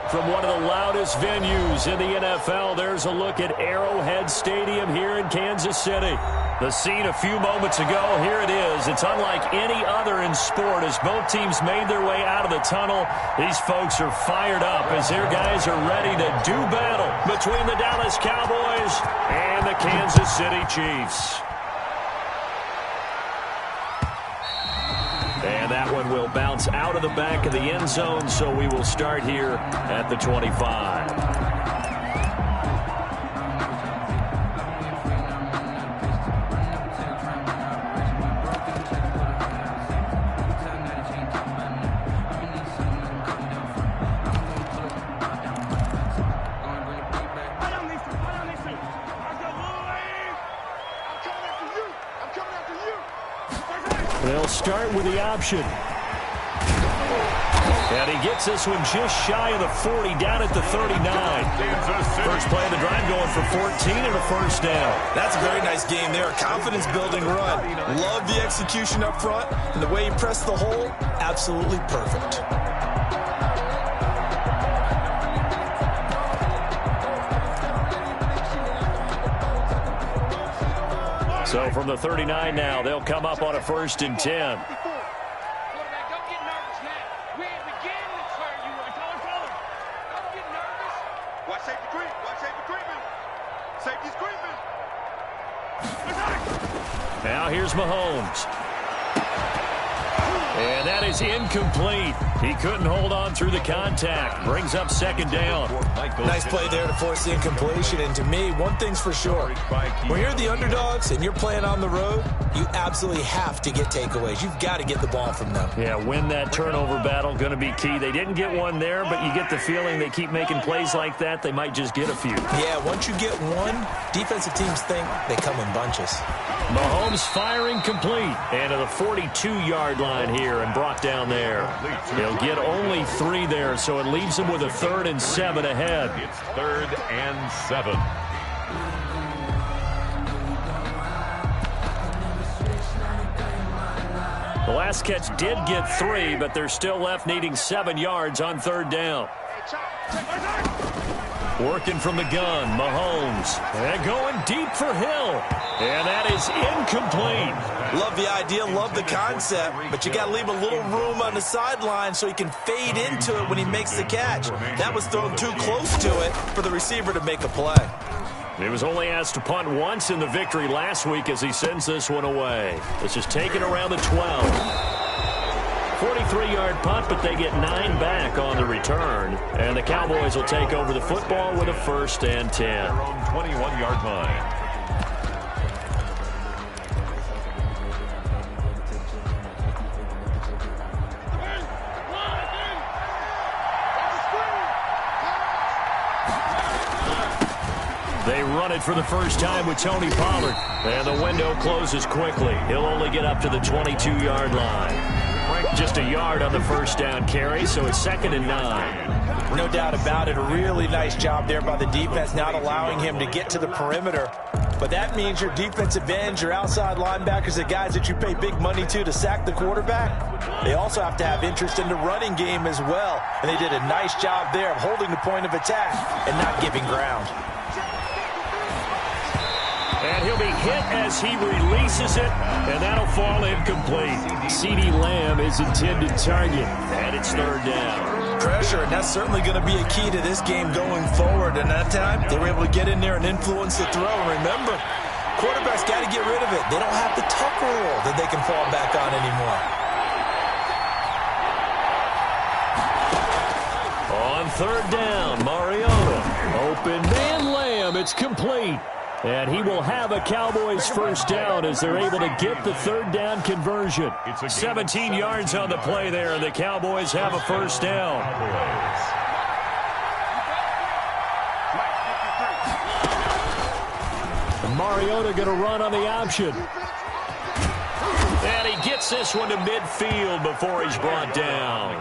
From one of the loudest venues in the NFL, there's a look at Arrowhead Stadium here in Kansas City. The scene a few moments ago, here it is. It's unlike any other in sport as both teams made their way out of the tunnel. These folks are fired up as their guys are ready to do battle between the Dallas Cowboys and the Kansas City Chiefs. And that one will bounce out of the back of the end zone, so we will start here at the 25. They'll start with the option. And he gets this one just shy of the 40, down at the 39. First play of the drive going for 14 and a first down. That's a very nice game there. A confidence-building run. Love the execution up front. And the way he pressed the hole, absolutely perfect. So from the 39 now, they'll come up on a 1st and 10. Now here's Mahomes. And that is incomplete. He couldn't hold on through the contact. Brings up 2nd down. Nice play there to force the incompletion. And to me, one thing's for sure. When you're the underdogs and you're playing on the road, you absolutely have to get takeaways. You've got to get the ball from them. Yeah, win that turnover battle, going to be key. They didn't get one there, but you get the feeling they keep making plays like that, they might just get a few. Yeah, once you get one, defensive teams think they come in bunches. Mahomes firing complete. And to the 42-yard line here and brought down there. He'll get only 3 there, so it leaves him with a 3rd and 7 ahead. It's 3rd and 7. The last catch did get 3, but they're still left needing 7 yards on 3rd down. Working from the gun, Mahomes. And going deep for Hill. And that is incomplete. Love the idea, love the concept, but you got to leave a little room on the sideline so he can fade into it when he makes the catch. That was thrown too close to it for the receiver to make a play. He was only asked to punt once in the victory last week as he sends this one away. This is taken around the 12. 43-yard punt, but they get 9 back on the return. And the Cowboys will take over the football with a 1st and 10. Their own 21-yard line. They run it for the first time with Tony Pollard. And the window closes quickly. He'll only get up to the 22-yard line. Just a yard on the 1st down carry, so it's 2nd and 9. No doubt about it. A really nice job there by the defense, not allowing him to get to the perimeter. But that means your defensive ends, your outside linebackers, the guys that you pay big money to sack the quarterback, they also have to have interest in the running game as well. And they did a nice job there of holding the point of attack and not giving ground. And he'll be hit as he releases it, and that'll fall incomplete. CeeDee Lamb is intended target, and it's 3rd down. Pressure, and that's certainly going to be a key to this game going forward. And that time, they were able to get in there and influence the throw. And remember, quarterbacks got to get rid of it. They don't have the tuck rule that they can fall back on anymore. On 3rd down, Mariota. Open man Lamb. It's complete. And he will have a Cowboys 1st down as they're able to get the 3rd down conversion. 17 yards on the play there, and the Cowboys have a 1st down. And Mariota going to run on the option. And he gets this one to midfield before he's brought down.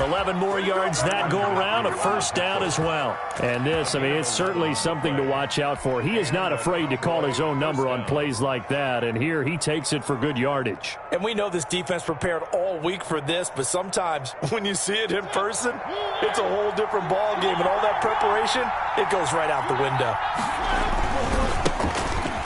11 more yards that go around, a first down as well. And this, I mean, it's certainly something to watch out for. He is not afraid to call his own number on plays like that, and here he takes it for good yardage. And we know this defense prepared all week for this, but sometimes when you see it in person, it's a whole different ball game, and all that preparation, it goes right out the window.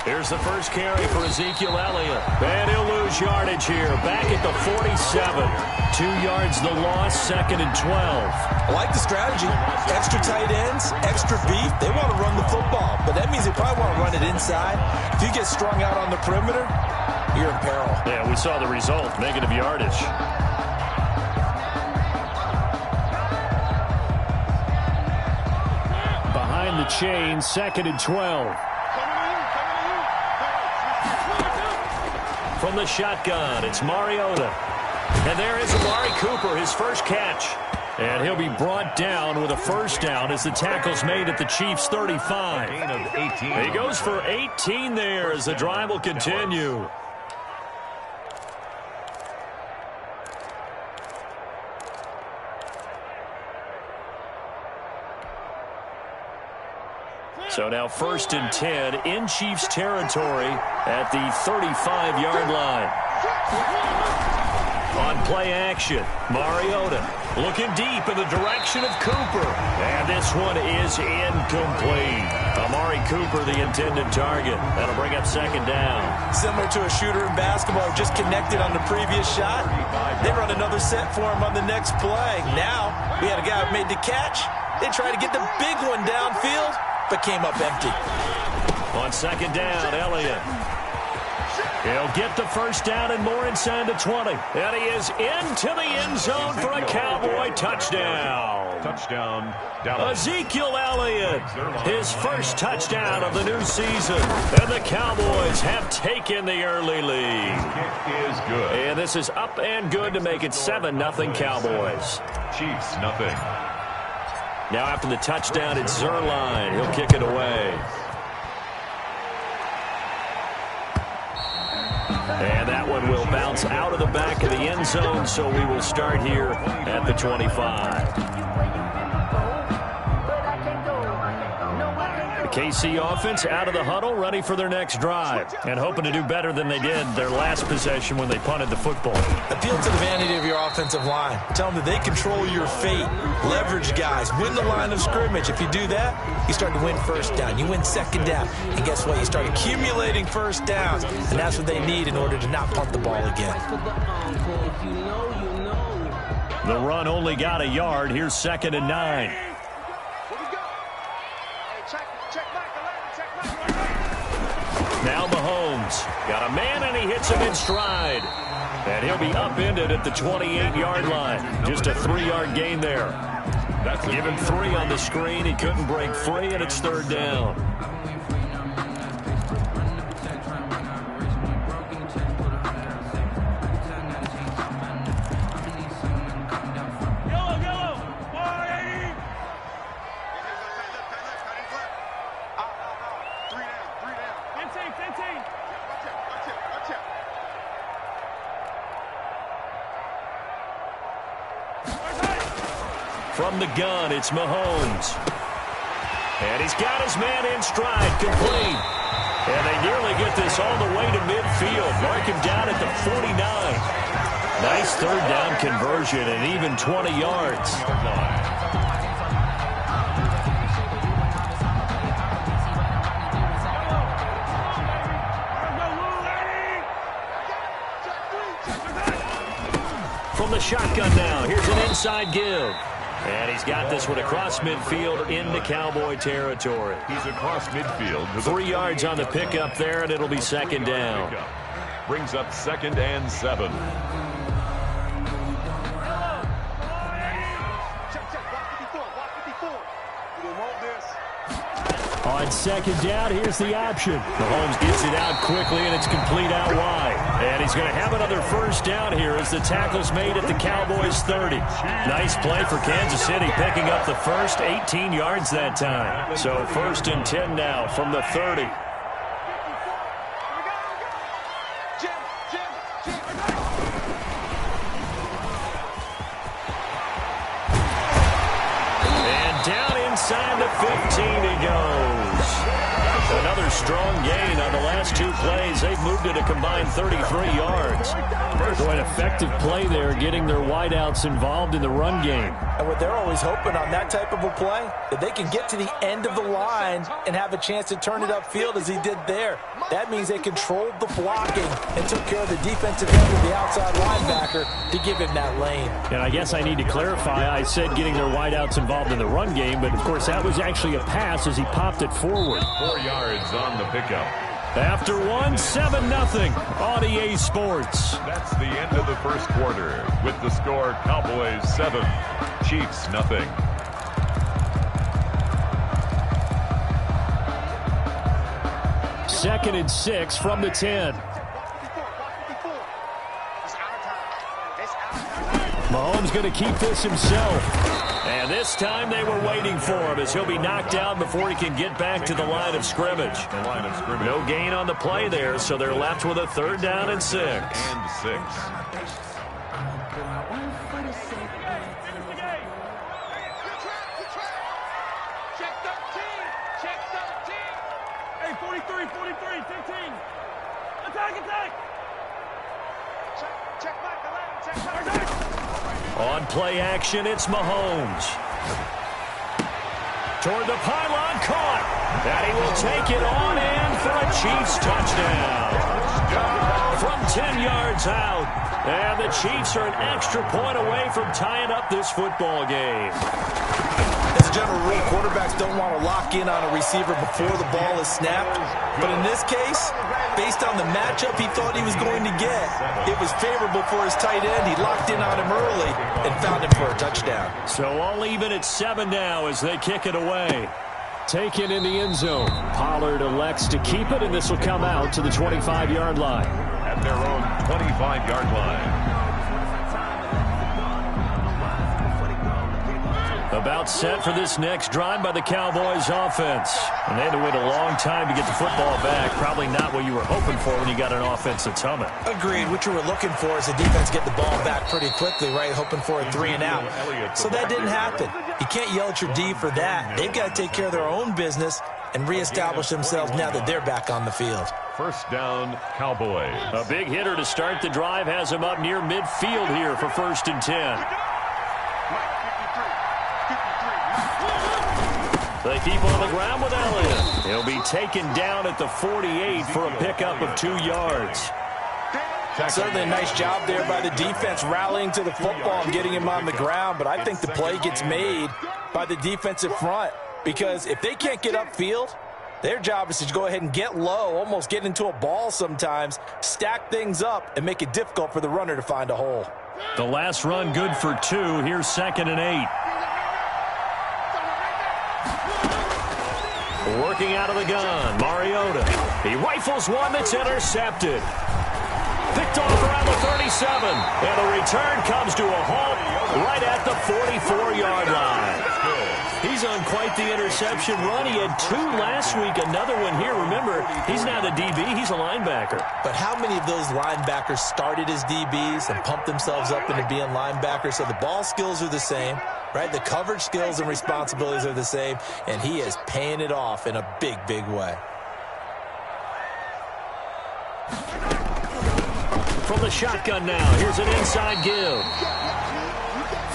Here's the first carry for Ezekiel Elliott. And he'll lose yardage here. Back at the 47. 2 yards the loss, 2nd and 12. I like the strategy. Extra tight ends, extra beef. They want to run the football, but that means they probably want to run it inside. If you get strung out on the perimeter, you're in peril. Yeah, we saw the result, negative yardage. Behind the chain, 2nd and 12. From the shotgun, it's Mariota. And there is Amari Cooper, his first catch. And he'll be brought down with a first down as the tackle's made at the Chiefs' 35. He goes for 18 there as the drive will continue. So now 1st and 10 in Chiefs territory at the 35-yard line. On play action, Mariota looking deep in the direction of Cooper. And this one is incomplete. Amari Cooper, the intended target. That'll bring up 2nd down. Similar to a shooter in basketball, just connected on the previous shot. They run another set for him on the next play. Now, we had a guy who made the catch. They tried to get the big one downfield, but came up empty. On 2nd down, Elliott. He'll get the first down and more inside the 20. And he is into the end zone for a Cowboy touchdown. Touchdown, Dallas. Ezekiel Elliott, his first touchdown of the new season. And the Cowboys have taken the early lead. Kick is good. And this is up and good to make it 7-0 Cowboys. Chiefs, nothing. Now after the touchdown, it's Zerline. He'll kick it away. And that one will bounce out of the back of the end zone, so we will start here at the 25. The KC offense out of the huddle, ready for their next drive, and hoping to do better than they did their last possession when they punted the football. Appeal to the vanity of your offensive line. Tell them that they control your fate. Leverage guys. Win the line of scrimmage. If you do that, you start to win first down. You win 2nd down. And guess what? You start accumulating first downs. And that's what they need in order to not punt the ball again. The run only got a yard. Here's 2nd and 9. Now Mahomes got a man, and he hits him in stride. And he'll be upended at the 28-yard line. Just a 3-yard gain there. Give him 3 on the screen. He couldn't break free, and it's 3rd down. From the gun, it's Mahomes. And he's got his man in stride, complete. And they nearly get this all the way to midfield. Mark him down at the 49. Nice 3rd down conversion and even 20 yards. From the shotgun now, here's an inside give. And he's got this one across midfield into Cowboy territory. He's across midfield. 3 yards on the pickup there, and it'll be 2nd down. Brings up 2nd and 7. On 2nd down, here's the option. Mahomes gets it out quickly, and it's complete out wide. And he's going to have another first down here as the tackle's made at the Cowboys' 30. Nice play for Kansas City, picking up the first, 18 yards that time. So 1st and 10 now from the 30. strong gain on the last 2 plays. They've moved it a combined 33 yards. Boy, an effective play there, getting their wideouts involved in the run game. And what they're always hoping on that type of a play, that they can get to the end of the line and have a chance to turn it upfield as he did there. That means they controlled the blocking and took care of the defensive end of the outside linebacker to give him that lane. And I guess I need to clarify, I said getting their wideouts involved in the run game, but of course that was actually a pass as he popped it forward. 4 yards on the pickup. After 1, 7-0 on EA Sports. That's the end of the first quarter with the score Cowboys 7, Chiefs nothing. Second and 6 from the 10. Mahomes going to keep this himself. And this time they were waiting for him as he'll be knocked down before he can get back to the line of scrimmage. No gain on the play there, so they're left with a 3rd down and 6. And 6. Hey, 43, 15. Attack. Check back. On play action, it's Mahomes. Toward the pylon, caught. And he will take it on in for a Chiefs touchdown. From 10 yards out. And the Chiefs are an extra point away from tying up this football game. As a general rule, quarterbacks don't want to lock in on a receiver before the ball is snapped. But in this case, based on the matchup he thought he was going to get, it was favorable for his tight end. He locked in on him early and found him for a touchdown. So all even at 7 now as they kick it away. Taken in the end zone. Pollard elects to keep it, and this will come out to the 25-yard line. At their own 25-yard line. About set for this next drive by the Cowboys offense. And they had to wait a long time to get the football back. Probably not what you were hoping for when you got an offense that's humming. Agreed. What you were looking for is the defense get the ball back pretty quickly, right? Hoping for a 3 and out. So that didn't happen. You can't yell at your D for that. They've got to take care of their own business and reestablish themselves now that they're back on the field. First down, Cowboys. A big hitter to start the drive has him up near midfield here for 1st and 10. They keep on the ground with Elliott. He'll be taken down at the 48 for a pickup of 2 yards. Certainly a nice job there by the defense rallying to the football and getting him on the ground, but I think the play gets made by the defensive front because if they can't get upfield, their job is to go ahead and get low, almost get into a ball sometimes, stack things up, and make it difficult for the runner to find a hole. The last run good for 2. Here's 2nd and 8. Working out of the gun, Mariota. He rifles one that's intercepted. Picked off around the 37. And the return comes to a halt right at the 44-yard line. He's on quite the interception run. He had 2 last week, another one here. Remember, he's not a DB, he's a linebacker. But how many of those linebackers started as DBs and pumped themselves up into being linebackers? So the ball skills are the same, right? The coverage skills and responsibilities are the same, and he is paying it off in a big, big way. From the shotgun now, here's an inside give.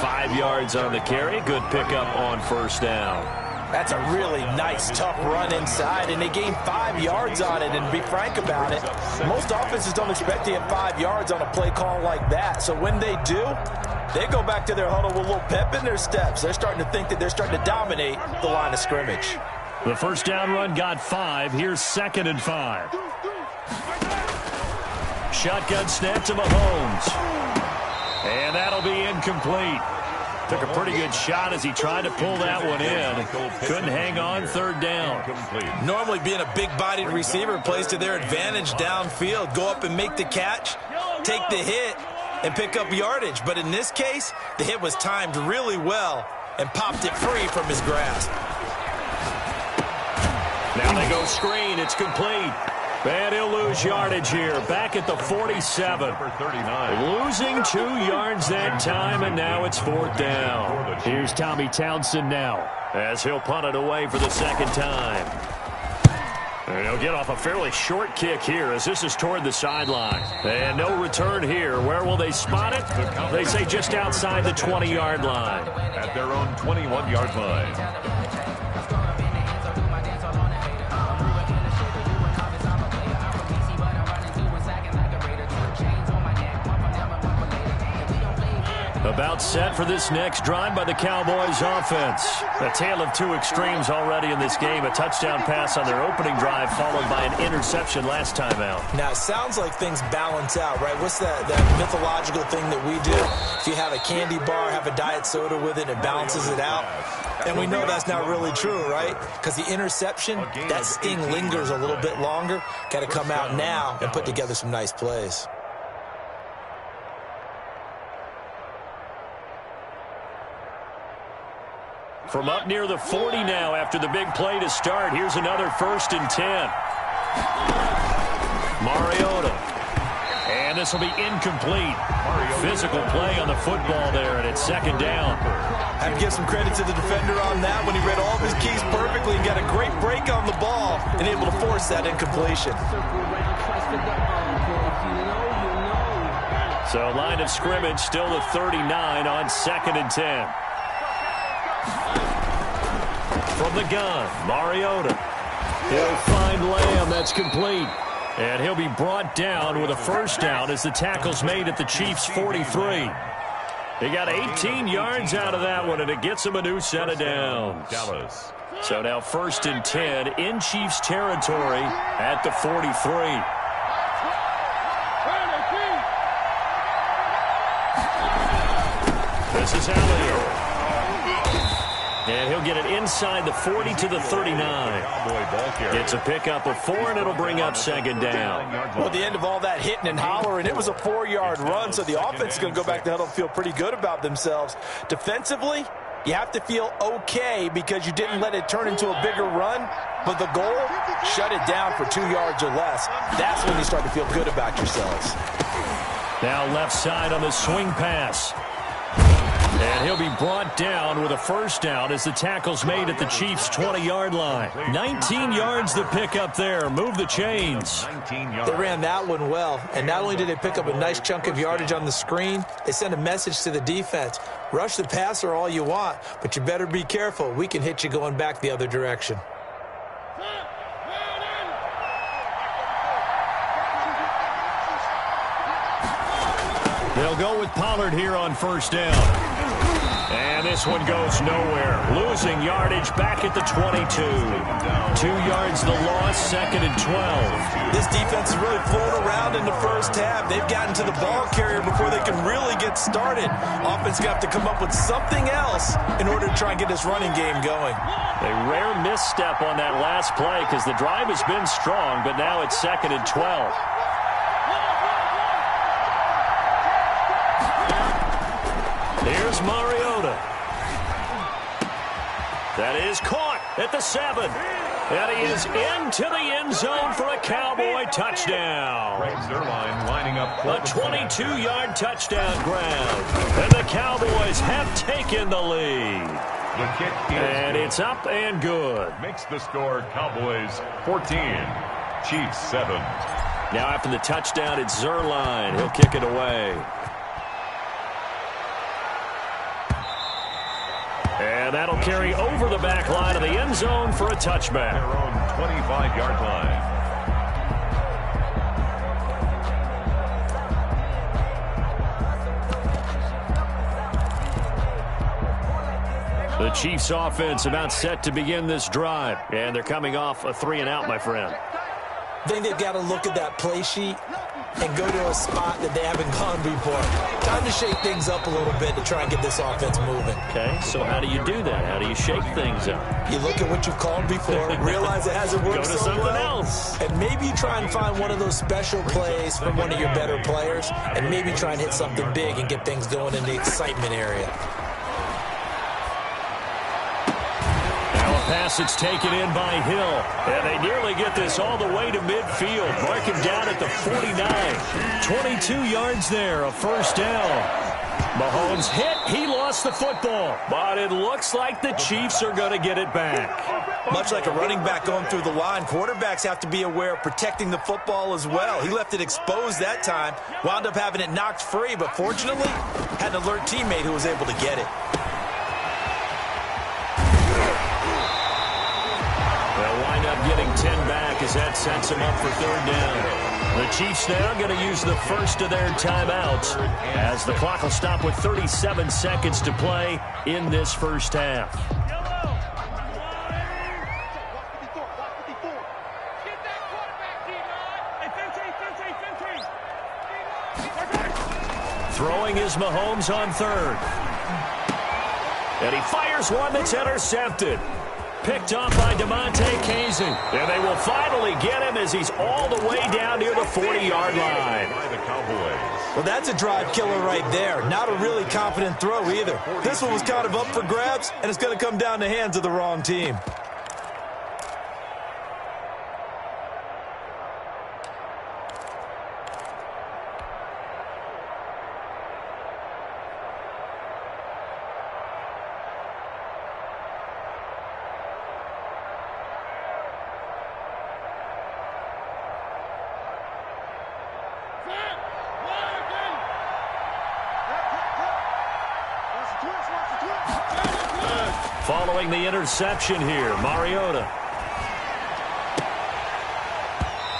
5 yards on the carry. Good pickup on 1st down. That's a really nice, tough run inside, and they gained 5 yards on it. And to be frank about it, most offenses don't expect to get 5 yards on a play call like that. So when they do, they go back to their huddle with a little pep in their steps. They're starting to think that they're starting to dominate the line of scrimmage. The 1st down run got 5. Here's 2nd and 5. Shotgun snap to Mahomes. And that'll be incomplete. Took a pretty good shot as he tried to pull that one in. Couldn't hang on 3rd down. Normally being a big-bodied receiver plays to their advantage downfield. Go up and make the catch, take the hit, and pick up yardage. But in this case, the hit was timed really well and popped it free from his grasp. Now they go screen. It's complete. And he'll lose yardage here. Back at the 47. Losing 2 yards that time, and now it's 4th down. Here's Tommy Townsend now as he'll punt it away for the 2nd time. And he'll get off a fairly short kick here as this is toward the sideline. And no return here. Where will they spot it? They say just outside the 20-yard line. At their own 21-yard line. About set for this next drive by the Cowboys offense. A tale of two extremes already in this game. A touchdown pass on their opening drive followed by an interception last time out. Now, it sounds like things balance out, right? What's that mythological thing that we do? If you have a candy bar, have a diet soda with it, it balances it out. And we know that's not really true, right? Because the interception, that sting lingers a little bit longer. Got to come out now and put together some nice plays. From up near the 40 now after the big play to start. Here's another 1st and 10. Mariota. And this will be incomplete. Physical play on the football there, and it's 2nd down. I have to give some credit to the defender on that when he read all of his keys perfectly and got a great break on the ball and able to force that incompletion. So line of scrimmage still the 39 on 2nd and 10. From the gun, Mariota. He'll find Lamb. That's complete. And he'll be brought down with a 1st down as the tackle's made at the Chiefs' 43. He got 18 yards out of that one, and it gets him a new set of downs. Dallas. So now 1st and 10 in Chiefs territory at the 43. This is Elliott. And he'll get it inside the 40 to the 39. It's a pickup of 4, and it'll bring up 2nd down. Well, at the end of all that hitting and hollering, it was a 4-yard run, so the offense is going to go back to huddle and feel pretty good about themselves. Defensively, you have to feel okay because you didn't let it turn into a bigger run, but the goal, shut it down for 2 yards or less. That's when you start to feel good about yourselves. Now left side on the swing pass. And he'll be brought down with a 1st down as the tackle's made at the Chiefs' 20-yard line. 19 yards to pick up there. Move the chains. They ran that one well, and not only did they pick up a nice chunk of yardage on the screen, they sent a message to the defense. Rush the passer all you want, but you better be careful. We can hit you going back the other direction. They'll go with Pollard here on 1st down. And this one goes nowhere. Losing yardage back at the 22. 2 yards the loss, 2nd and 12. This defense is really flown around in the 1st half. They've gotten to the ball carrier before they can really get started. Offense going to have to come up with something else in order to try and get this running game going. A rare misstep on that last play because the drive has been strong, but now it's 2nd and 12. Here's Mariota. That is caught at the 7. And he is into the end zone for a Cowboy touchdown. Lining up a 22-yard touchdown grab. And the Cowboys have taken the lead. The kick and it's up and good. Makes the score Cowboys 14, Chiefs 7. Now after the touchdown, it's Zerline. He'll kick it away. And that'll carry over the back line of the end zone for a touchback. Their own 25-yard line. The Chiefs offense about set to begin this drive. And they're coming off a 3-and-out, my friend. I think they've got to look at that play sheet and go to a spot that they haven't gone before. Time to shake things up a little bit to try and get this offense moving. Okay, so how do you do that? How do you shake things up? You look at what you've called before, realize it hasn't worked go to so something well, else. and maybe you try and find one of those special plays from one of your better players, and maybe try and hit something big and get things going in the excitement area. Pass it's taken in by Hill. And they nearly get this all the way to midfield. Mark him down at the 49. 22 yards there, a 1st down. Mahomes hit. He lost the football. But it looks like the Chiefs are going to get it back. Much like a running back going through the line, quarterbacks have to be aware of protecting the football as well. He left it exposed that time, wound up having it knocked free, but fortunately had an alert teammate who was able to get it. They'll wind up getting 10 back as that sets them up for third down. The Chiefs now going to use the first of their timeouts as the clock will stop with 37 seconds to play in this first half. Throwing is Mahomes on third. And he fires one that's intercepted. Picked off by KC. And they will finally get him as he's all the way down near the 40-yard line. By the Cowboys. Well, that's a drive killer right there. Not a really confident throw either. This one was kind of up for grabs, and it's going to come down the hands of the wrong team. Following the interception here, Mariota.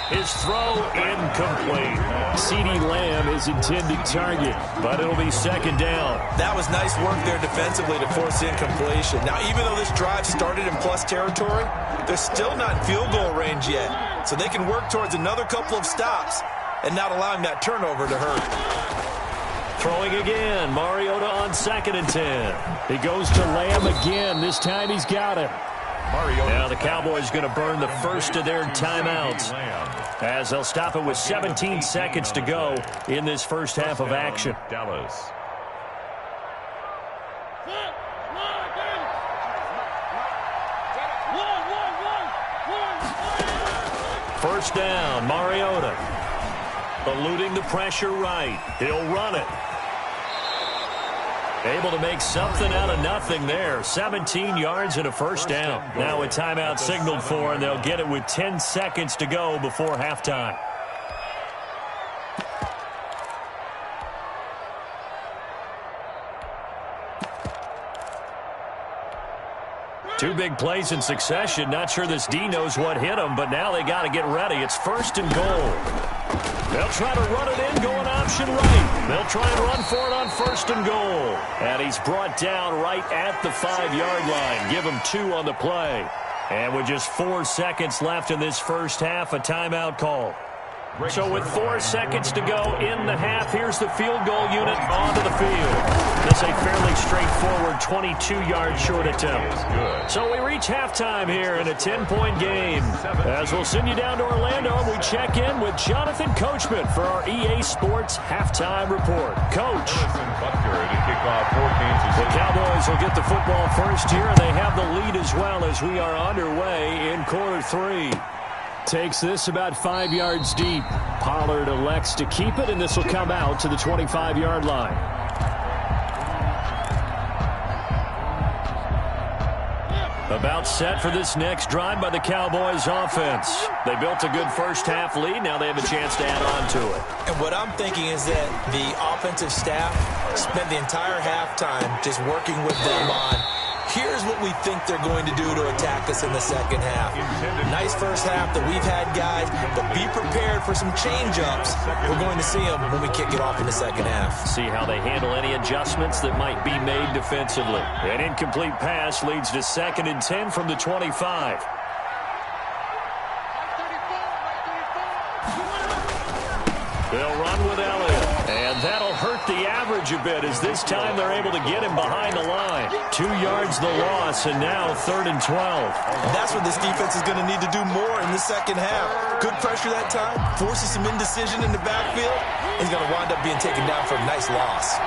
His throw incomplete. CeeDee Lamb is intended target, but it'll be second down. That was nice work there defensively to force the incompletion. Now, even though this drive started in plus territory, they're still not in field goal range yet. So they can work towards another couple of stops and not allowing that turnover to hurt. Throwing again, Mariota on 2nd and 10. He goes to Lamb again. This time he's got him. Now the Cowboys going to burn the first of their timeouts as they'll stop it with 17 seconds to go in this first half of action. Dallas. First down, Mariota. Eluding the pressure right. He'll run it. Able to make something out of nothing there. 17 yards and a first down. Now a timeout signaled for, and they'll get it with 10 seconds to go before halftime. Two big plays in succession. Not sure this D knows what hit him, but now they got to get ready. It's 1st and goal. They'll try to run it in, going option right. They'll try and run for it on 1st and goal. And he's brought down right at the 5-yard line. Give him 2 on the play. And with just 4 seconds left in this first half, a timeout call. So with 4 seconds to go in the half, here's the field goal unit onto the field. This a fairly straightforward 22-yard short attempt. So we reach halftime here in a 10-point game. As we'll send you down to Orlando, we check in with Jonathan Coachman for our EA Sports Halftime Report. Coach. The Cowboys will get the football first here, and they have the lead as well as we are underway in quarter 3. Takes this about 5 yards deep. Pollard elects to keep it, and this will come out to the 25-yard line. About set for this next drive by the Cowboys offense. They built a good first half lead. Now they have a chance to add on to it. And what I'm thinking is that the offensive staff spent the entire halftime just working with them on, here's what we think they're going to do to attack us in the second half. Nice first half that we've had, guys, but be prepared for some change-ups. We're going to see them when we kick it off in the second half. See how they handle any adjustments that might be made defensively. An incomplete pass leads to 2nd and 10 from the 25. They'll run with Elliott, and that'll hurt the average a bit as this time they're able to get him behind the line. 2 yards the loss, and now 3rd and 12. And that's what this defense is going to need to do more in the second half. Good pressure that time, forces some indecision in the backfield. He's going to wind up being taken down for a nice loss.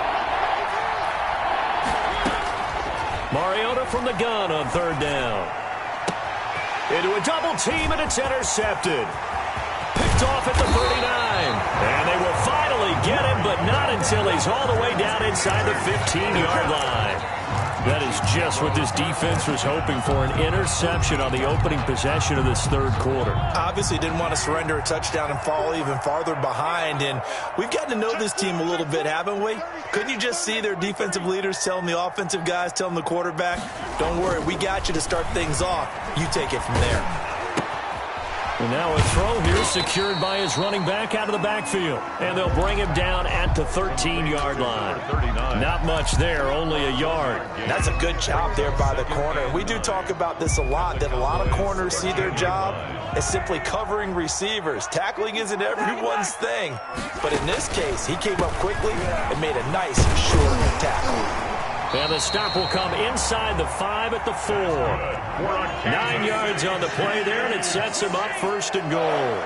Mariota from the gun on 3rd down. Into a double team, and it's intercepted. Picked off at the 39. And they will finally get him, but not in until he's all the way down inside the 15-yard line. That is just what this defense was hoping for, an interception on the opening possession of this third quarter. Obviously didn't want to surrender a touchdown and fall even farther behind, and we've gotten to know this team a little bit, haven't we? Couldn't you just see their defensive leaders telling the offensive guys, telling the quarterback, don't worry, we got you to start things off. You take it from there. And now a throw here secured by his running back out of the backfield. And they'll bring him down at the 13-yard line. Not much there, only a yard. That's a good job there by the corner. We do talk about this a lot, that a lot of corners see their job as simply covering receivers. Tackling isn't everyone's thing. But in this case, he came up quickly and made a nice, short tackle. And the stop will come inside the 5 at the 4. 9 yards on the play there, and it sets him up first and goal.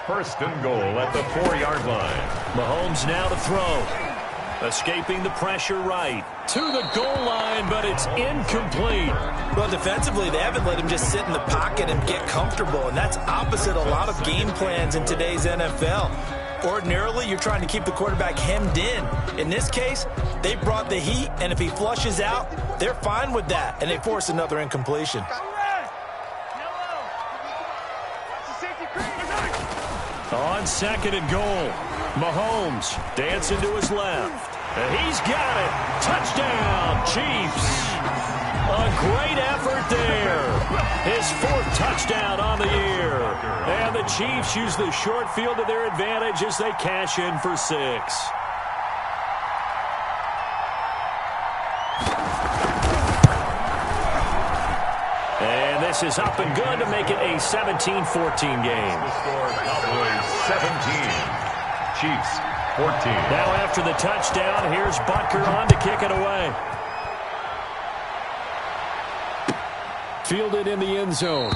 First and goal at the 4-yard line. Mahomes now to throw. Escaping the pressure right. To the goal line, but it's incomplete. Well, defensively, they haven't let him just sit in the pocket and get comfortable, and that's opposite a lot of game plans in today's NFL. Ordinarily, you're trying to keep the quarterback hemmed in. In this case, they brought the heat, and if he flushes out, they're fine with that, and they force another incompletion. On second and goal, Mahomes dancing to his left. And he's got it. Touchdown, Chiefs. A great effort there. His 4th touchdown on the year. And the Chiefs use the short field to their advantage as they cash in for 6. And this is up and good to make it a 17-14 game. The score, Cowboys 17, Chiefs 14. Now after the touchdown, here's Butker on to kick it away. Fielded in the end zone.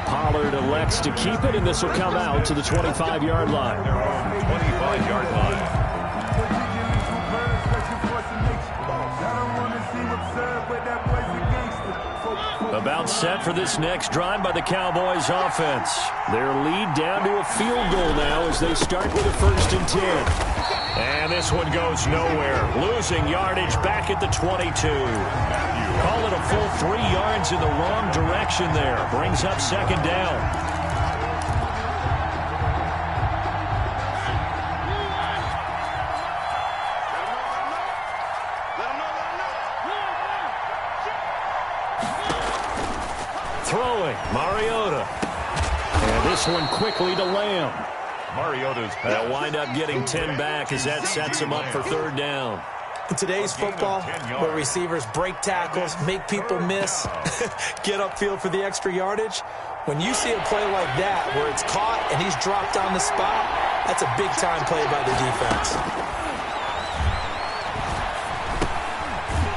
Pollard elects to keep it, and this will come out to the 25-yard line. 25-yard line. About set for this next drive by the Cowboys offense. Their lead down to a field goal now as they start with a 1st and 10. And this one goes nowhere. Losing yardage back at the 22. Call it a full 3 yards in the wrong direction there. Brings up 2nd down. Throwing, Mariota. And this one quickly to Lamb. Mariota's pass. They'll wind up getting 10 back as that sets them up for 3rd down. In today's football, where receivers break tackles, make people miss, get upfield for the extra yardage, when you see a play like that where it's caught and he's dropped on the spot, that's a big-time play by the defense.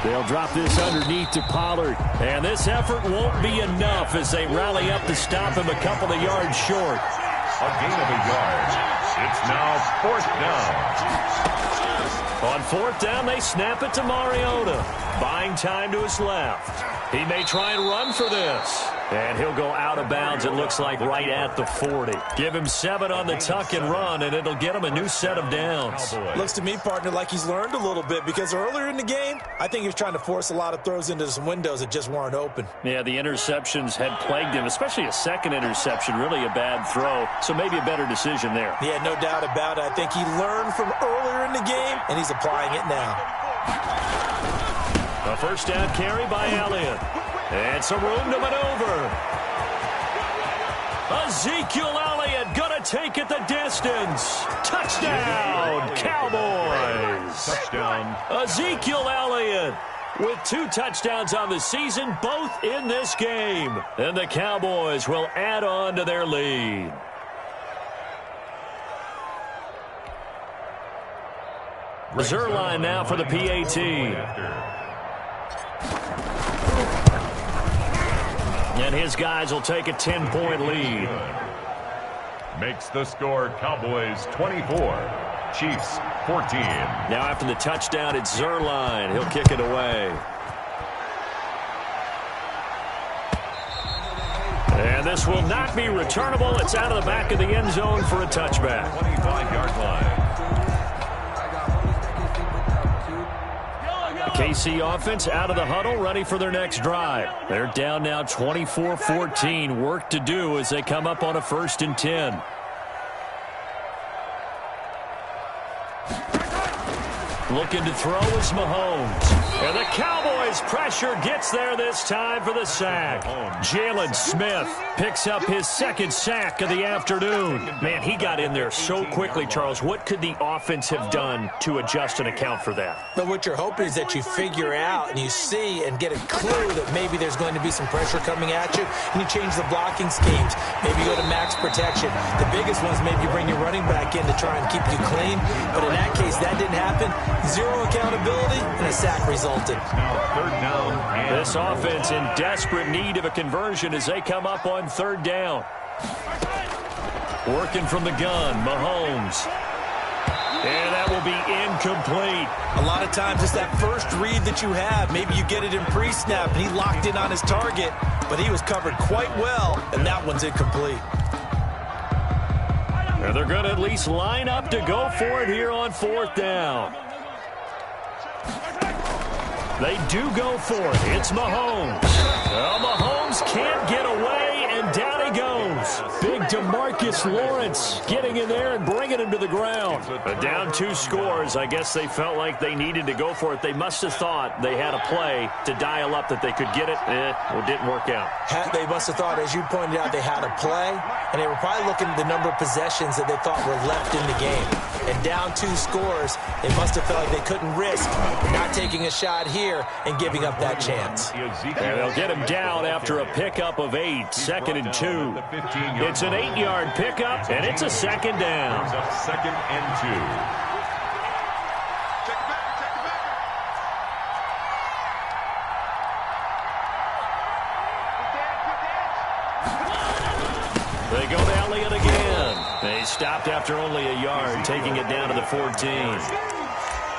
They'll drop this underneath to Pollard. And this effort won't be enough as they rally up to stop him a couple of yards short. A gain of a yard. It's now 4th down. On 4th down, they snap it to Mariota. Buying time to his left. He may try and run for this. And he'll go out of bounds, it looks like, right at the 40. Give him 7 on the tuck and run, and it'll get him a new set of downs. Looks to me, partner, like he's learned a little bit, because earlier in the game, I think he was trying to force a lot of throws into some windows that just weren't open. Yeah, the interceptions had plagued him, especially a second interception, really a bad throw. So maybe a better decision there. Yeah, no doubt about it. I think he learned from earlier in the game, and he's applying it now. A 1st down carry by Elliott. And some room to maneuver. Ezekiel Elliott going to take it the distance. Touchdown, Cowboys. Touchdown. Ezekiel Elliott with 2 touchdowns on the season, both in this game. And the Cowboys will add on to their lead. Zerline now for the PAT. And his guys will take a 10-point lead. Makes the score Cowboys 24, Chiefs 14. Now after the touchdown, it's Zerline. He'll kick it away. And this will not be returnable. It's out of the back of the end zone for a touchback. 25-yard line. KC offense out of the huddle, ready for their next drive. They're down now 24-14. Work to do as they come up on a 1st and 10. Looking to throw is Mahomes. And the Cowboys pressure gets there this time for the sack. Jalen Smith picks up his 2nd sack of the afternoon. Man, he got in there so quickly, Charles. What could the offense have done to adjust and account for that? But what you're hoping is that you figure out and you see and get a clue that maybe there's going to be some pressure coming at you, and you change the blocking schemes. Maybe you go to max protection. The biggest one is maybe you bring your running back in to try and keep you clean. But in that case, that didn't happen. 0 accountability, and a sack resulted. This offense in desperate need of a conversion as they come up on 3rd down. Working from the gun, Mahomes. And that will be incomplete. A lot of times it's that first read that you have. Maybe you get it in pre-snap, and he locked in on his target, but he was covered quite well, and that one's incomplete. And they're going to at least line up to go for it here on 4th down. They do go for it. It's Mahomes. Well, Mahomes can't get away, and down he goes. Big DeMarcus Lawrence getting in there and bringing him to the ground. But down 2 scores, I guess they felt like they needed to go for it. They must have thought they had a play to dial up that they could get it. Well, it didn't work out. They must have thought, as you pointed out, they had a play, and they were probably looking at the number of possessions that they thought were left in the game. And down 2 scores, they must have felt like they couldn't risk not taking a shot here and giving up that chance. And they'll get him down after a pickup of 8, 2nd and 2. It's an 8-yard pickup, and it's a 2nd down. 2nd and 2. They go to Elliott again. They stopped after only a yard, taking it down to the 14.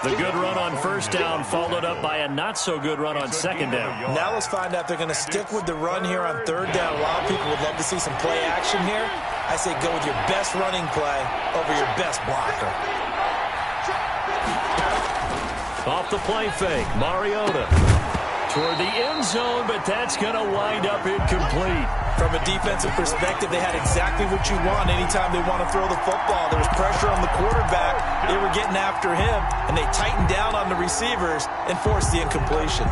The good run on 1st down followed up by a not-so-good run on 2nd down. Now let's find out if they're going to stick with the run here on 3rd down. A lot of people would love to see some play action here. I say go with your best running play over your best blocker. Off the play fake, Mariota toward the end zone, but that's going to wind up incomplete. From a defensive perspective, they had exactly what you want anytime they want to throw the football. There was pressure on the quarterback. They were getting after him, and they tightened down on the receivers and forced the incompletion.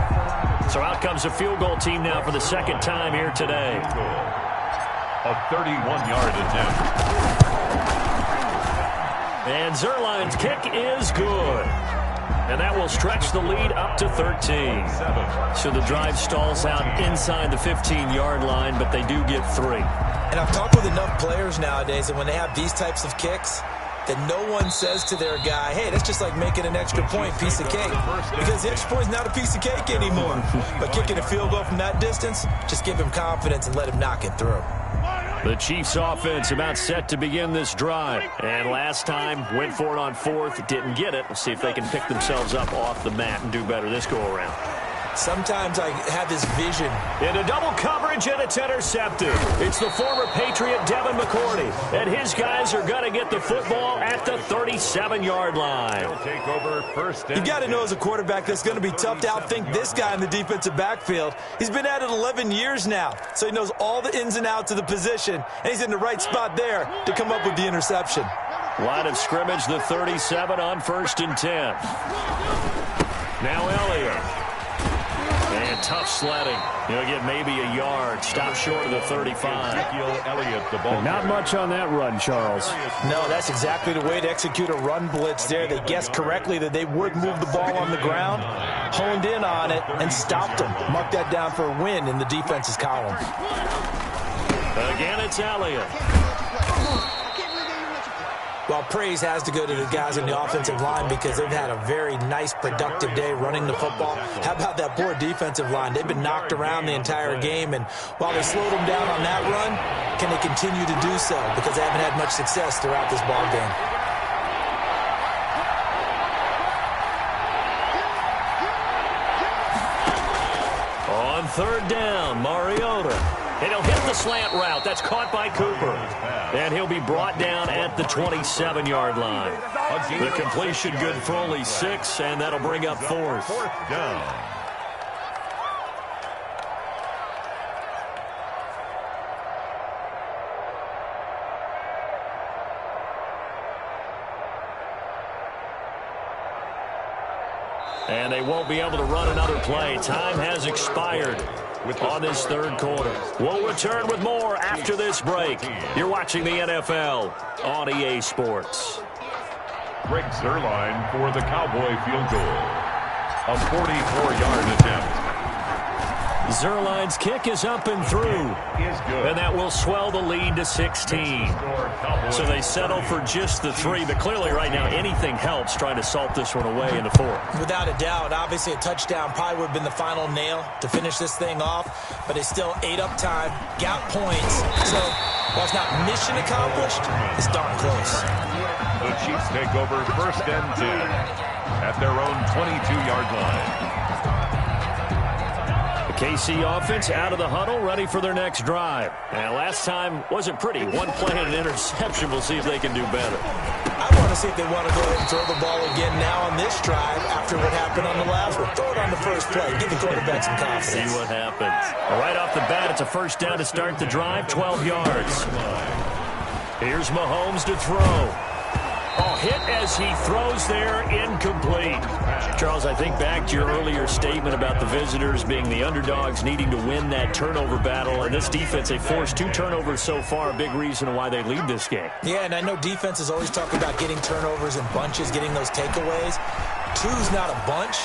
So out comes a field goal team now for the 2nd time here today. A 31-yard attempt. And Zerline's kick is good. And that will stretch the lead up to 13. So the drive stalls out inside the 15-yard line, but they do get 3. And I've talked with enough players nowadays that when they have these types of kicks, that no one says to their guy, hey, that's just like making an extra point, piece of cake. Because the extra point is not a piece of cake anymore. But kicking a field goal from that distance, just give him confidence and let him knock it through. The Chiefs offense about set to begin this drive. And last time, went for it on 4th, didn't get it. We'll see if they can pick themselves up off the mat and do better this go-around. Sometimes I have this vision. Into double coverage, and it's intercepted. It's the former Patriot Devin McCourty, and his guys are going to get the football at the 37-yard line. They'll take over 1st and You got to know as a quarterback that's going to be tough to outthink this guy in the defensive backfield. He's been at it 11 years now, so he knows all the ins and outs of the position, and he's in the right spot there to come up with the interception. Line of scrimmage, the 37 on 1st and 10. Now Elliott. And tough sledding. He'll get maybe a yard. Stop short of the 35. Not much on that run, Charles. No, that's exactly the way to execute a run blitz there. They guessed correctly that they would move the ball on the ground, honed in on it, and stopped them. Mark that down for a win in the defense's column. Again, it's Elliott. Well, praise has to go to the guys in the offensive line because they've had a very nice, productive day running the football. How about that poor defensive line? They've been knocked around the entire game, and while they slowed them down on that run, can they continue to do so? Because they haven't had much success throughout this ball game. On 3rd down, Mariota. And he'll hit the slant route. That's caught by Cooper. And he'll be brought down at the 27-yard line. The completion good for only 6, and that'll bring up 4th. 4th down. And they won't be able to run another play. Time has expired on this 3rd quarter. We'll return with more after this break. You're watching the NFL on EA Sports. Greg Zuerlein for the Cowboy field goal. A 44-yard attempt. Zuerlein's kick is up and through. And that will swell the lead to 16. So they settle for just the 3. But clearly right now anything helps trying to salt this one away in the 4th. Without a doubt, obviously a touchdown probably would have been the final nail to finish this thing off. But it's still ate up time, got points. So while it's not mission accomplished, it's darn close. The Chiefs take over 1st and 10 at their own 22-yard line. KC offense out of the huddle, ready for their next drive. And last time wasn't pretty. One play and an interception. We'll see if they can do better. I want to see if they want to go ahead and throw the ball again now on this drive after what happened on the last one. Throw it on the first play. Give the quarterback some confidence. See what happens. Right off the bat, it's a 1st down to start the drive, 12 yards. Here's Mahomes to throw. Oh, hit as he throws there, incomplete. Charles, I think back to your earlier statement about the visitors being the underdogs needing to win that turnover battle. And this defense, they forced 2 turnovers so far, a big reason why they lead this game. Yeah, and I know defenses always talk about getting turnovers in bunches, getting those takeaways. 2's not a bunch,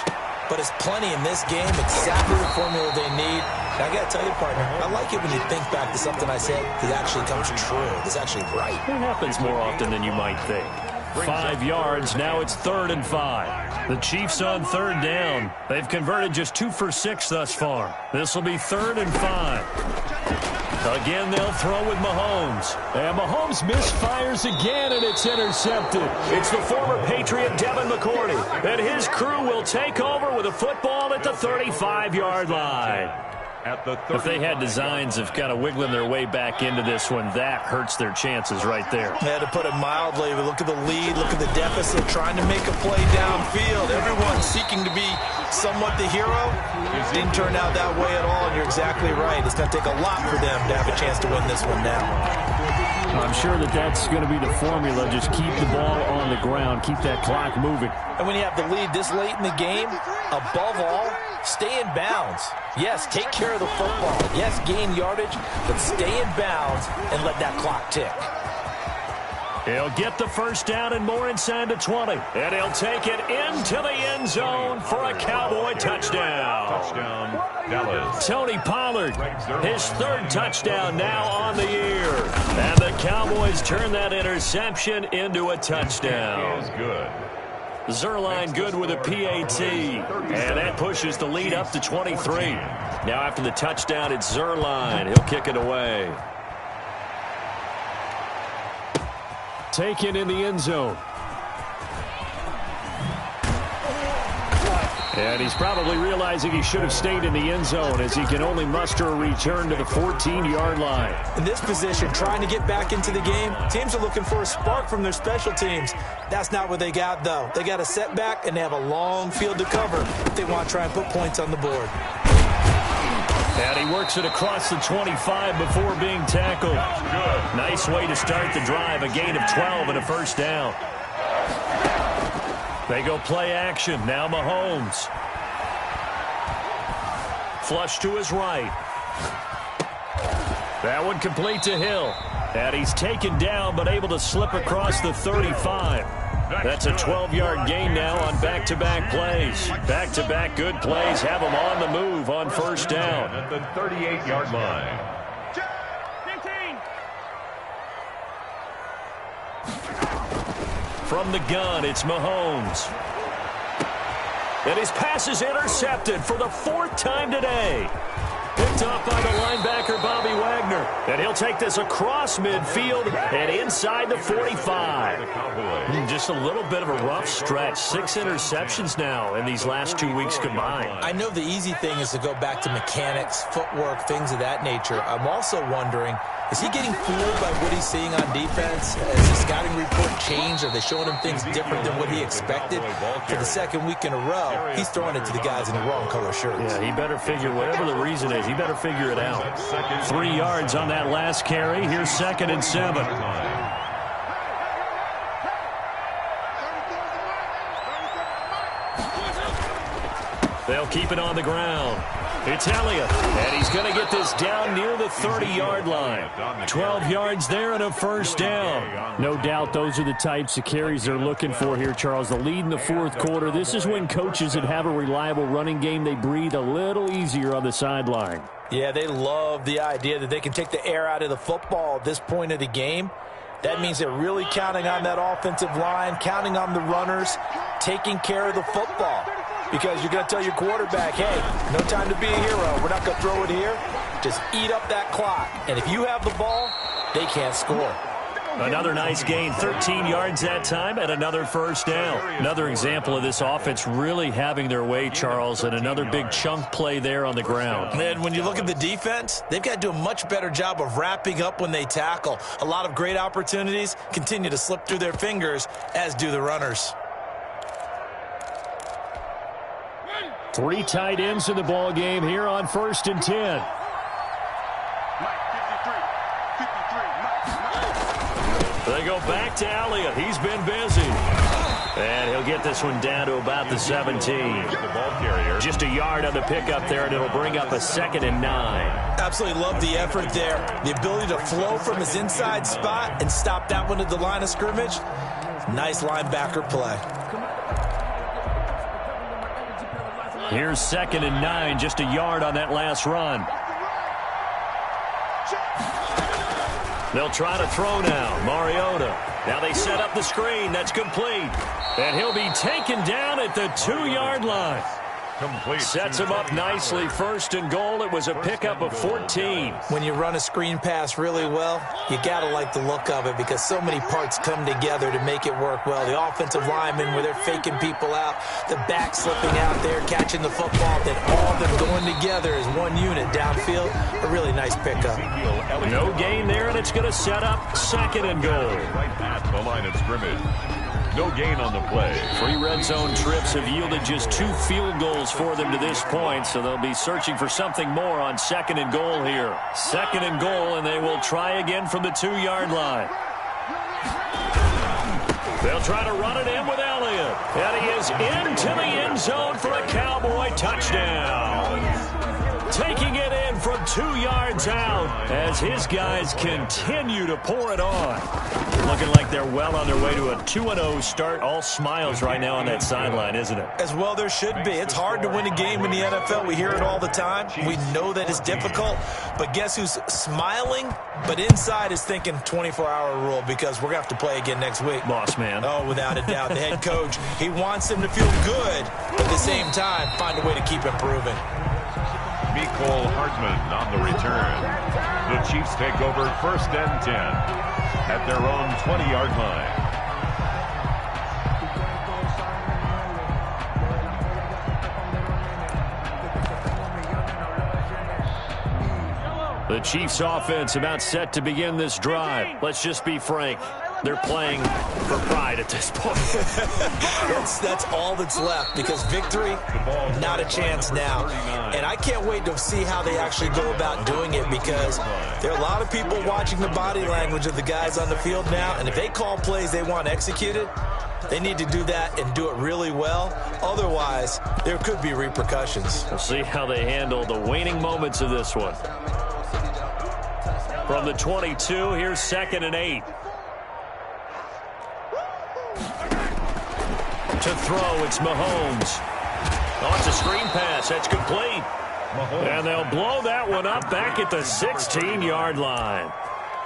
but it's plenty in this game, exactly the formula they need. And I got to tell you, partner, I like it when you think back to something I said that actually comes true. It's actually right. It happens more often than you might think. 5 yards. Now it's 3rd and 5. The Chiefs on 3rd down. They've converted just 2 for 6 thus far. This will be 3rd and 5. Again, they'll throw with Mahomes. And Mahomes misfires again, and it's intercepted. It's the former Patriot Devin McCourty. And his crew will take over with a football at the 35-yard line. If they had designs of kind of wiggling their way back into this one, that hurts their chances right there. Yeah, to put it mildly, look at the lead, look at the deficit, trying to make a play downfield. Everyone seeking to be somewhat the hero. It didn't turn out that way at all, and you're exactly right. It's going to take a lot for them to have a chance to win this one now. I'm sure that that's going to be the formula. Just keep the ball on the ground, keep that clock moving. And when you have the lead this late in the game, above all, stay in bounds. Yes, take care of the football. Yes, gain yardage, but stay in bounds and let that clock tick. He'll get the 1st down and more inside the 20. And he'll take it into the end zone for a Cowboy touchdown. Touchdown, Dallas. Tony Pollard, his 3rd touchdown now on the year. And the Cowboys turn that interception into a touchdown. Is good. Zuerlein good with a PAT. And that pushes the lead up to 23. Now after the touchdown, it's Zuerlein. He'll kick it away. Taken in the end zone. And he's probably realizing he should have stayed in the end zone as he can only muster a return to the 14-yard line. In this position, trying to get back into the game, teams are looking for a spark from their special teams. That's not what they got, though. They got a setback, and they have a long field to cover if they want to try and put points on the board. And he works it across the 25 before being tackled. Nice way to start the drive, a gain of 12 and a 1st down. They go play action. Now Mahomes. Flush to his right. That one complete to Hill. And he's taken down but able to slip across the 35. That's a 12-yard gain now on back-to-back plays. Back-to-back good plays have them on the move on 1st down. At the 38-yard line. 15. From the gun, it's Mahomes. And his pass is intercepted for the 4th time today. Picked off by the linebacker, Bobby Wagner. And he'll take this across midfield and inside the 45. Just a little bit of a rough stretch. 6 interceptions now in these last 2 weeks combined. I know the easy thing is to go back to mechanics, footwork, things of that nature. I'm also wondering Is he getting fooled by what he's seeing on defense? Has the scouting report changed? Are they showing him things different than what he expected? For the second week in a row, he's throwing it to the guys in the wrong color shirts. Yeah, he better figure, whatever the reason is, he better figure it out. 3 yards on that last carry. Here's 2nd and 7. They'll keep it on the ground. It's Elliott, and he's going to get this down near the 30-yard line. 12 yards there and a first down. No doubt those are the types of carries they're looking for here, Charles. The lead in the fourth quarter. This is when coaches that have a reliable running game, they breathe a little easier on the sideline. Yeah, they love the idea that they can take the air out of the football at this point of the game. That means they're really counting on that offensive line, counting on the runners, taking care of the football. Because you're going to tell your quarterback, hey, no time to be a hero. We're not going to throw it here. Just eat up that clock. And if you have the ball, they can't score. Another nice gain, 13 yards that time, and another first down. Another example of this offense really having their way, Charles, and another big chunk play there on the ground. And when you look at the defense, they've got to do a much better job of wrapping up when they tackle. A lot of great opportunities continue to slip through their fingers, as do the runners. 3 tight ends in the ball game here on 1st and 10. They go back to Elliott. He's been busy. And he'll get this one down to about the 17. Just a yard on the pickup there, and it'll bring up a 2nd and 9. Absolutely love the effort there. The ability to flow from his inside spot and stop that one at the line of scrimmage. Nice linebacker play. Here's 2nd and 9, just a yard on that last run. They'll try to throw now. Mariota. Now they set up the screen. That's complete. And he'll be taken down at the 2-yard line. Sets him up nicely. 1st and goal. It was a pickup of 14. When you run a screen pass really well, you got to like the look of it because so many parts come together to make it work well. The offensive linemen where they're faking people out, the back slipping out there, catching the football, then all of them going together as one unit downfield. A really nice pickup. No gain there, and it's going to set up 2nd and goal. Right at the line of scrimmage. No gain on the play. 3 red zone trips have yielded just 2 field goals for them to this point, so they'll be searching for something more on 2nd and goal here. 2nd and goal, and they will try again from the 2-yard line. They'll try to run it in with Elliott, and he is into the end zone for a Cowboy touchdown. Taking it in from 2 yards out as his guys continue to pour it on. Looking like they're well on their way to a 2-0 start. All smiles right now on that sideline, isn't it? As well there should be. It's hard to win a game in the NFL. We hear it all the time. We know that it's difficult. But guess who's smiling? But inside is thinking 24-hour rule because we're going to have to play again next week. Boss man. Oh, without a doubt. The head coach, he wants them to feel good, but at the same time, find a way to keep improving. Mecole Hardman on the return. The Chiefs take over 1st and 10 at their own 20-yard line. The Chiefs offense about set to begin this drive. Let's just be frank. They're playing for pride at this point. That's all that's left because victory, not a chance now. And I can't wait to see how they actually go about doing it because there are a lot of people watching the body language of the guys on the field now. And if they call plays they want executed, they need to do that and do it really well. Otherwise, there could be repercussions. We'll see how they handle the waning moments of this one. From the 22, here's 2nd and 8. To throw, it's Mahomes. Oh, it's a screen pass. That's complete. And they'll blow that one up back at the 16-yard line.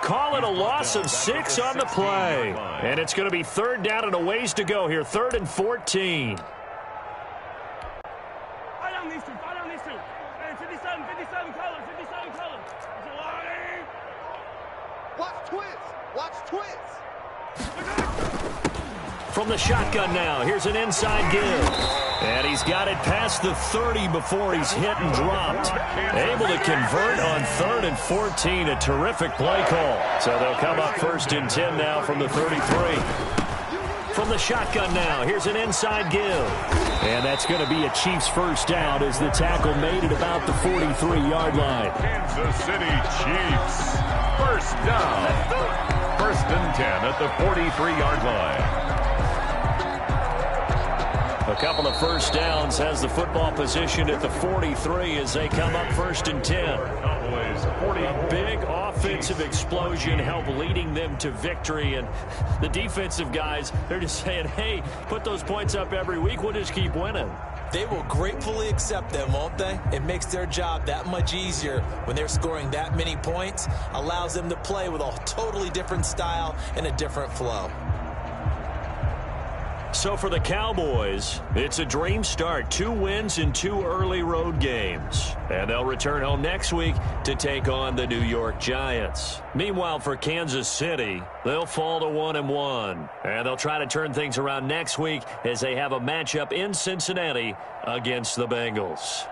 Call it a loss of 6 on the play. And it's going to be 3rd down and a ways to go here. 3rd and 14. Fight on these two. Fight on these two. Hey, 57 colors. 57 colors. It's a line. Watch twist. Watch twist. From the shotgun now, here's an inside give. And he's got it past the 30 before he's hit and dropped. Able to convert on 3rd and 14. A terrific play call. So they'll come up 1st and 10 now from the 33. From the shotgun now, here's an inside give. And that's going to be a Chiefs first down as the tackle made it about the 43-yard line. Kansas City Chiefs. First down. 1st and 10 at the 43-yard line. A couple of first downs has the football position at the 43 as they come up 1st and 10. A big offensive explosion helped leading them to victory. And the defensive guys, they're just saying, hey, put those points up every week. We'll just keep winning. They will gratefully accept them, won't they? It makes their job that much easier when they're scoring that many points. Allows them to play with a totally different style and a different flow. So for the Cowboys, it's a dream start. 2 wins in 2 early road games. And they'll return home next week to take on the New York Giants. Meanwhile, for Kansas City, they'll fall to 1-1. And they'll try to turn things around next week as they have a matchup in Cincinnati against the Bengals.